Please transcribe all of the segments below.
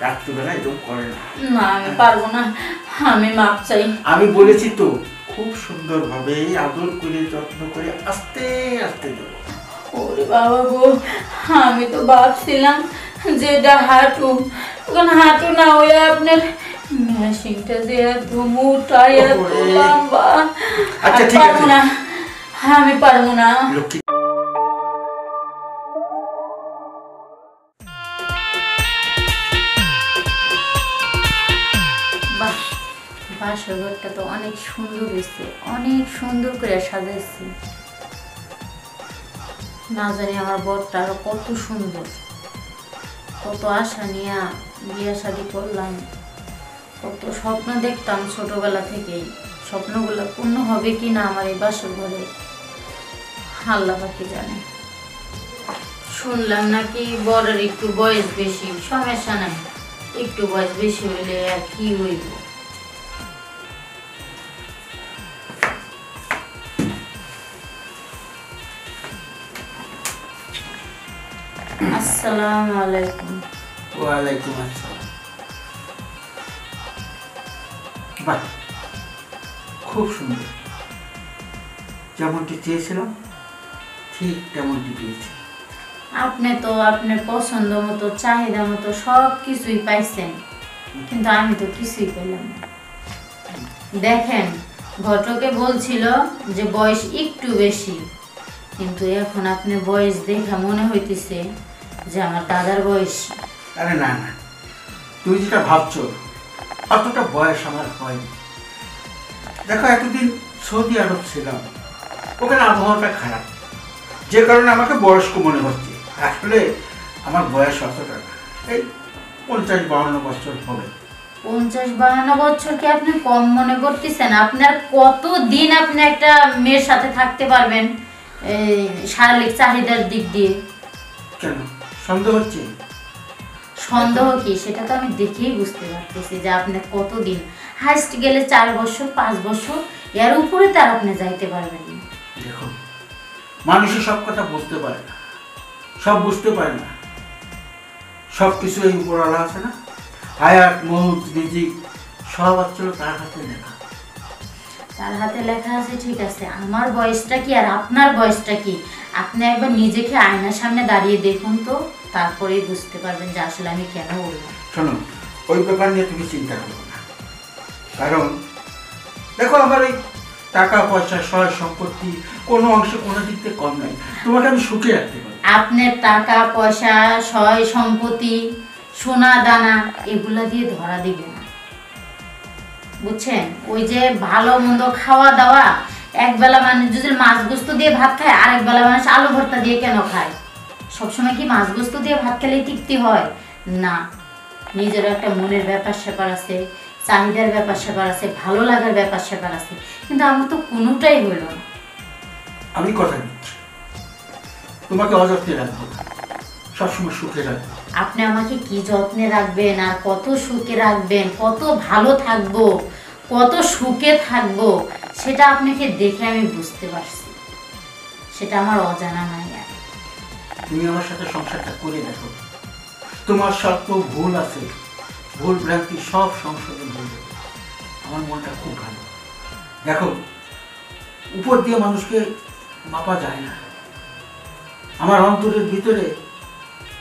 রাত্রিবেলা এরকম করে না। না আমি পারবো না, আমি মাপ চাই। আমি বলেছি তো খুব সুন্দরভাবে আদর করে যত্ন করে আস্তে আস্তে দেবো। ওরে বাবা গো, আমি তো ভাবছিলাম যে এটা হাঁটু, এখন হাঁটু না হয়ে আপনার মেশিনটা যে এত মোটা এত লম্বা। আচ্ছা ঠিক পারবো আছে না, আমি পারবো না। লক্ষ্মী। বাহ, বাসর ঘরটা তো অনেক সুন্দর হয়েছে, অনেক সুন্দর করে সাজাইছি। না জানি আমার বরটা আরো কত সুন্দর, কত আশা নিয়ে বিয়ে শাদী করলাম, কত স্বপ্ন দেখতাম ছোটবেলা থেকেই। স্বপ্নগুলো পূর্ণ হবে কি না আমার এই বাসর ঘরে আল্লাহ পাকি জানে। শুনলাম নাকি বরের একটু বয়স বেশি, সমস্যা নাই, একটু বয়স বেশি হইলে আর কি হইব। আসসালামু আলাইকুম। ওয়ালাইকুম আসসালাম। বাহ, খুব সুন্দর, যেমনটি চেয়েছিলাম ঠিক তেমনটি পেয়েছি। আপনি তো আপনার পছন্দ মতো চাহিদা মতো সব কিছুই পাইছেন, কিন্তু আমি তো কিছুই পেলাম না। দেখেন, ঘটকে বলছিল যে বয়স একটু বেশি, কিন্তু এখন আপনার বয়স দেখে মনে হইতেছে যে আমার দাদার বয়স। আরে না না, তুই যেটা ভাবছো অতটা বয়স আমার হয়নি। দেখো, এতদিন সৌদি আরব ছিলাম, ওখানে আবহাওয়াটা খারাপ, যে কারণে আমাকে বয়স্ক মনে হচ্ছে। আসলে আমার বয়স অতটা না, এই 50-52 বছর হবে। 50-52 বছর কি আপনি কম মনে করতেছেন? আপনার কত দিন আপনি একটা মেয়ের সাথে থাকতে পারবেন এই শারীরিক চাহিদার দিক দিয়ে? কেন সন্দেহ হচ্ছে? সন্দেহ কি, সেটা তো আমি দেখেই বুঝতে পারতেছি যে আপনি কতদিন, হাইস্ট গেলে 4 বছর 5 বছর, এর উপরে তার আপনি যাইতে পারবেন না। দেখো, মানুষই সব কথা বুঝতে পারে না, সব বুঝতে পারে না। সব কিছু এই উপরওয়ালা আছে না, হায়াত মৌত রিজিক সব আসলে তার হাতে লেখা। তার হাতে লেখা আছে ঠিক আছে, আমার বয়সটা কি আর আপনার বয়সটা কি? আপনি একবার নিজেকে আয়নার সামনে দাঁড়িয়ে দেখুন তো, তারপরেই বুঝতে পারবেন যে আসলে আমি কেন বললাম। শোনো, ওই ব্যাপার নিয়ে তুমি চিন্তা করো না, কারণ দেখো আমার এই টাকা পয়সা সয় সম্পত্তি কোনো অংশে কোনো দিক থেকে কম নাই, তোমাকে আমি সুখে রাখতে পারি। আপনার টাকা পয়সা সয় সম্পত্তি সোনা দানা এগুলা দিয়ে ধরা দিবে না, বুঝছেন? ওই যে ভালো মন্দ খাওয়া দাওয়া, একবেলা মানুষ যদি মাছ গোস্ত দিয়ে ভাত খায়, আরেক বেলা মানুষ আলু ভর্তা দিয়ে কেন খায়? সবসময় কি মাছ গোস্ত দিয়ে ভাত খেলে তৃপ্তি হয়? না, নিজের একটা মনের ব্যাপার স্যাপার আছে, চাহিদার ব্যাপার স্যাপার আছে, ভালো লাগার ব্যাপার স্যাপার আছে, কিন্তু আমার তো কোনোটাই হইল না। আমি কথা দিচ্ছি, তোমাকে অযত্নে রাখবো না, সবসময় সুখে রাখবো। আপনি আমাকে কি যত্নে রাখবেন আর কত সুখে রাখবেন, কত ভালো থাকবো, কত সুখে থাকবো, সেটা আপনাকে দেখে আমি বুঝতে পারছি, সেটা আমার অজানা নাই। আর তুমি আমার সাথে সংসারটা করে দেখো, তোমার স্বল্প ভুল আছে, ভুল ভ্রান্তি সব সংশোধন হয়ে যাবে। আমার মনটা খুব ভালো। দেখো, উপর দিয়ে মানুষকে মাপা যায় না, আমার অন্তরের ভিতরে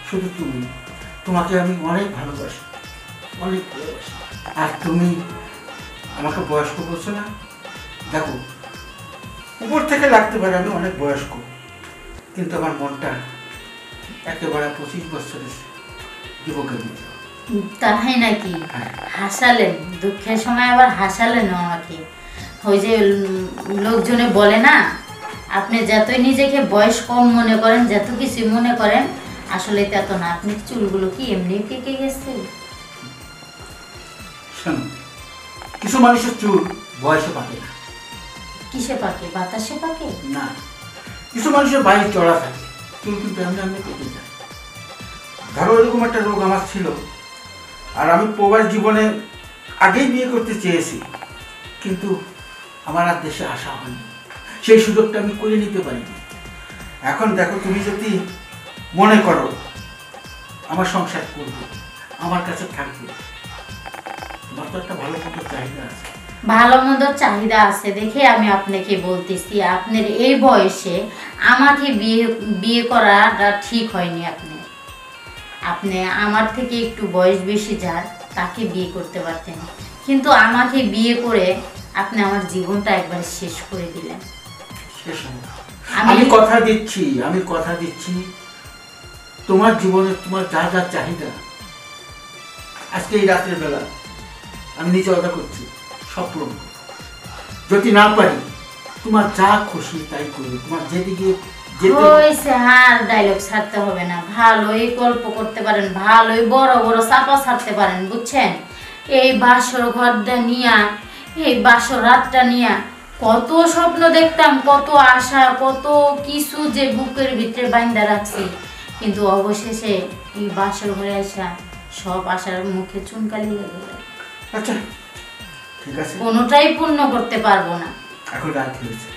শুধু তুমি, তোমাকে আমি অনেক ভালোবাসি, অনেক ভালোবাসি। আর তুমি আমাকে বয়স্ক বলছো না, দেখো উপর থেকে লাগতে পারে আমি অনেক বয়স্ক, কিন্তু আমার মনটা একেবারে 25 বছরের যুবকের মতো। তাই নাকি? হাসালেন, দুঃখের সময় আবার হাসালেন আমাকে। ওই যে লোকজনে বলে না, আপনি যতই নিজেকে বয়স কম মনে করেন, যত কিছু মনে করেন, আসলে তত না। আপনি চুলগুলো কি এমনি পেকে গেছে? শোনো, কিছু মানুষের চুল বয়সে পাকে না। কিসে পাকে? বাতাসে পাকে? না, কিছু মানুষের বাইরে চড়া থাকে, চুল কিন্তু এমনি এমনি পেকে যায়। ধরো এরকম একটা রোগ আমার ছিল, আর আমি প্রবাস জীবনে আগেই বিয়ে করতে চেয়েছি, কিন্তু আমার আর দেশে আসা হয়নি, সেই সুযোগটা আমি করে নিতে পারিনি। এখন দেখো, তুমি যদি মনে করো আমার সংসার করবো, আমার কাছে থাকবে। তোমার তো একটা ভালো মতো চাহিদা আছে। ভালো মন্দ চাহিদা আছে দেখে আমি আপনাকে বলতেছি, আপনার এই বয়সে আমাকে বিয়ে বিয়ে করাটা ঠিক হয়নি। আপনি আপনি আমার থেকে একটু বয়স বেশি যার তাকে বিয়ে করতে পারতেন, কিন্তু আমাকে বিয়ে করে আপনি আমার জীবনটা একবার শেষ করে দিলেন। শেষ হবে। আমি কথা দিচ্ছি তোমার জীবনে তোমার যা যা চাহিদা আজকে এই রাতের বেলা আমি নিজে অর্ডার করছি, সব পূরণ করবো। যদি না পারি তোমার যা খুশি তাই করবে, তোমার যেদিকে যেতে হয়েছে, আর ডায়লগ ছাড়তে হবে না। ভালোই গল্প করতে পারেন, ভালোই বড় বড় চাপা ছাড়তে পারেন, বুঝছেন? এই বাসর ঘরটা নিয়া, এই বাসর রাতটা নিয়া কত স্বপ্ন দেখতাম, কত আশা, কত কিছু যে বুকের ভিতরে বাইন্দা রাখছি, কিন্তু অবশেষে এই বাসর ঘরে আসা সব আশার মুখে চুনকালি লেগে গেল। আচ্ছা ঠিক আছে, কোনোটাই পূর্ণ করতে পারবো না। এখন রাত হয়েছে,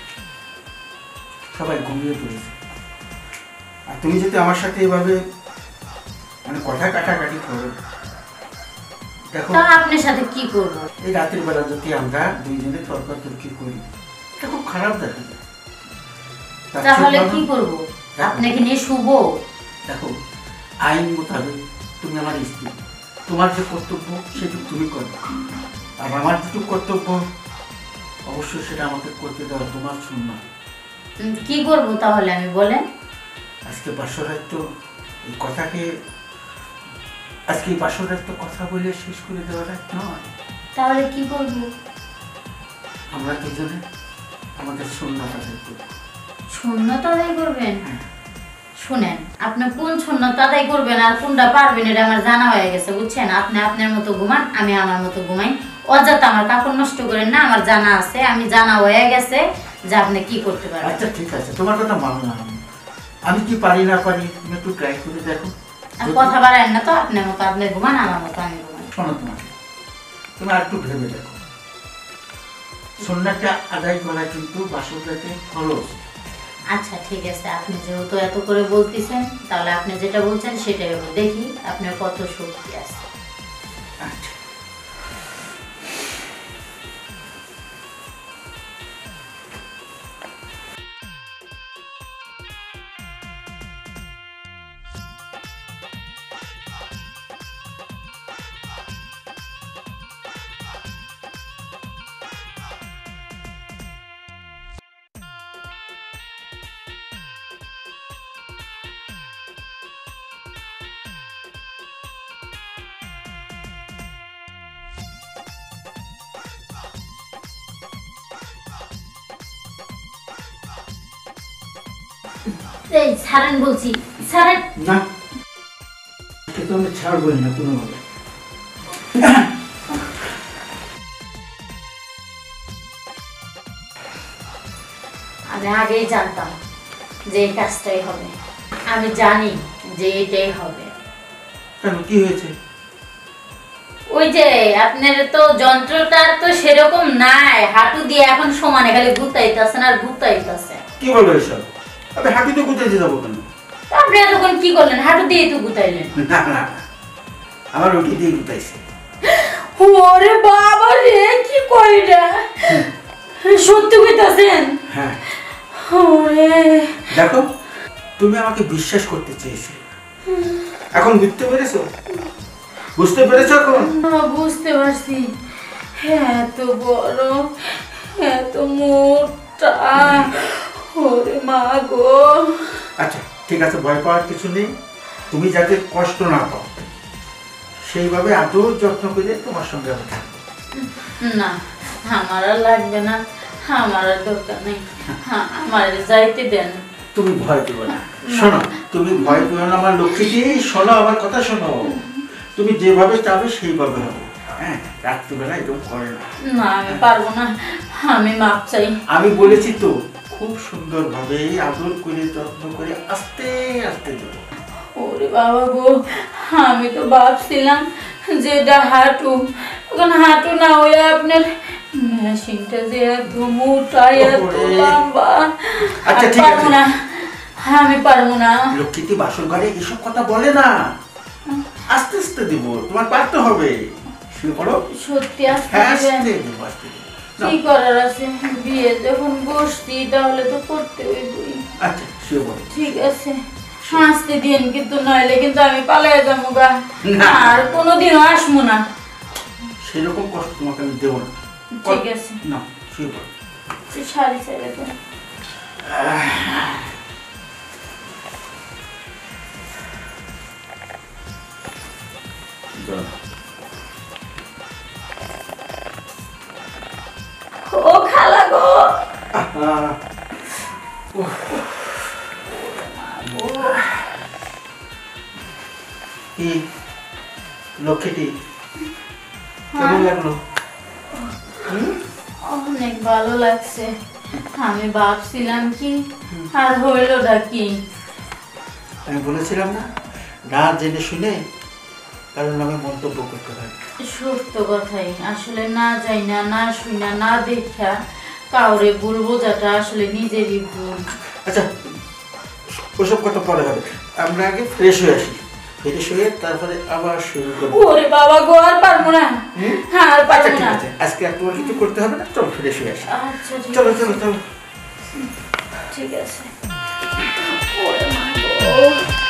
সবাই ঘুমিয়ে পড়েছে, আর তুমি যদি আমার সাথে এভাবে মানে কথা কাটাকাটি করো, দেখো তা আপনার সাথে কি করবো? এই রাতের বেলা যদি আমরা দুইজনে তর্কাতর্কি করি এটা খুব খারাপ দেখা যায়। তার চেয়ে তাহলে ভালো- কি করব? আপনাকে নিয়ে শুভ? দেখো আইন মোতাবেক তুমি আমার স্ত্রী, তোমার যে কর্তব্য সেটুকু তুমি করো, আর আমার যেটুকু কর্তব্য অবশ্যই সেটা আমাকে করতে দেওয়া তোমার সুন্নাত। কি করব তাহলে আমি বলেন? আজকে বাসরাত তো এই কথাকে আজকে এই বাসরাত তো কথা বলে শেষ করে দেওয়াটা নয়। তাহলে কি করব? আমরা দুজনে আমাদের সুন্নাত আদায় করব। সুন্নত আদায় করবেন? শুনেন, আপনি কোন সুন্নত আদায় করবেন আর কোনটা পারবেন এটা আমার জানা হয়ে গেছে, বুঝছেন? আপনি আপনার মতো ঘুমান, আমি আমার মতো ঘুমাই। অযথা আমার কাপড় নষ্ট করেন না, আমার জানা আছে, আমি জানা হয়ে গেছে যে আপনি কি করতে পারবেন। আচ্ছা ঠিক আছে, তোমার কথা মানলাম। আমি কি পারি না পারি তুমি একটু ট্রাই করে দেখো। আর কথা বাড়ায়েন না তো, আপনার মতো আপনি ঘুমান, আমার মতো আমি ঘুমাই। শোনো তোমাকে, তুমি আর একটু ভেবে দেখো, সুন্নাতটা আদায় করা কিন্তু বাসরাতে ফরজ। আচ্ছা ঠিক আছে, আপনি যেহেতু এত করে বলতেছেন তাহলে আপনি যেটা বলছেন সেটাই হবে। দেখি আপনার কত শক্তি আছে। আচ্ছা এই ছাড়েন বলছি, ছাড়েন। না, এটা তো আমি ছাড়বই না কোনোভাবে। আমি আগেই জানতাম যে এই কাজটাই হবে, আমি জানি যে এটাই হবে। কেন, কি হয়েছে? ওই যে আপনার তো যন্ত্রটা তো সেরকম নাই, হাঁটু দিয়ে এখন সমানে খালি গুতাইতেছেন আর গুতাইতেছেন। কি বলো এসব? আমি হাঁটুতে গুটাইতে যাবো কেন? আপনি এতক্ষণ কি করলেন? হাঁটু দিয়ে তো গুতাইলেন। না না, আমার ওটি দিয়ে গুটাইছে। ওরে বাবা রে, কি কইরা? সত্যি কইতাছেন? হ্যাঁ ওরে দেখো, তুমি আমাকে বিশ্বাস করতে চেয়েছো, এখন বুঝতে পেরেছো? বুঝতে পেরেছো এখন? বুঝতে পারছি, এত বড়, এত মোটা, ওরে মা গো। আচ্ছা ঠিক আছে, ভয় পাওয়ার কিছু নেই। তুমি যাতে কষ্ট না পাও সেইভাবে আদর যত্ন করে তোমার সঙ্গে আমি থাকবো। না, আমার আর লাগবে না, আমার আর দরকার নেই, আমার যাইতে দেন। তুমি ভয় পেও না, শোনো, তুমি ভয় পেও না আমার লক্ষ্মীটি, শোনো আমার কথা শোনো। তুমি যেভাবে চাবে সেইভাবে হবে, হ্যাঁ? রাত্রিবেলা এরকম করে না। না আমি পারবো না, আমি মাপ চাই। আমি বলেছি তো, খুব সুন্দরভাবে আদর করে যত্ন করে আস্তে আস্তে দেবো। ওরে বাবা গো, আমি তো ভাবছিলাম যে এটা হাঁটু, এখন হাঁটু না হয়ে আপনার মেশিনটা যে এত মোটা, এত লম্বা। আচ্ছা, আমি ঠিক পারবো আছে। না, আমি পারবো না। লক্ষ্মীটি বাসর ঘরে এসব কথা বলে না। আস্তে আস্তে দিব, তোমার পারতে হবে। শুয়ে পড়ো। সত্যি আসতে হ্যাঁ দিবেন? আস্তে দিব, আস্তে দিব। নাও। কি করার আছে, বিয়ে যখন বসছি তাহলে তো করতে হইবই। আচ্ছা শুয়ে পড়ো। ঠিক আছে, হাসতে দিন, কিন্তু নইলে কিন্তু আমি পালিয়ে যাবো গা, না। আর কোনোদিনও আসবো না। সেরকম কষ্ট তোমাকে আমি দেবো না। ঠিক আছে, না শুয়ে পড়ো। শাড়ি ছেড়ে দেন। ও খালা গো, কি লক্ষ্মীটি হ্যাঁ। কেমন লাগলো? অনেক ভালো লাগছে। আমি ভাবছিলাম কি আর হইলটা কি। আমি বলেছিলাম না, না জেনে শুনে কারোর নামে মন্তব্য করতে হয়। সত্য কথাই, আসলে না যাই না, না শুই না, না দেখা কাউরে ভুল বোঝাটা আসলে নিজেরই ভুল। আচ্ছা ওসব কথা পরে হবে, আমরা আগে ফ্রেশ হয়ে আসি। ফ্রেশ হয়ে তারপরে আবার শুরু করবো। ওরে বাবা গো, আর পারবো না। হ্যাঁ আর আচ্ছা পারবো ঠিক না। আছে, আজকে আর তোমার কিছু করতে হবে না, চলো ফ্রেশ হয়ে আসি। আচ্ছা ঠিক চলো আছে। চলো চলো। ঠিক আছে। ওরে মা গো।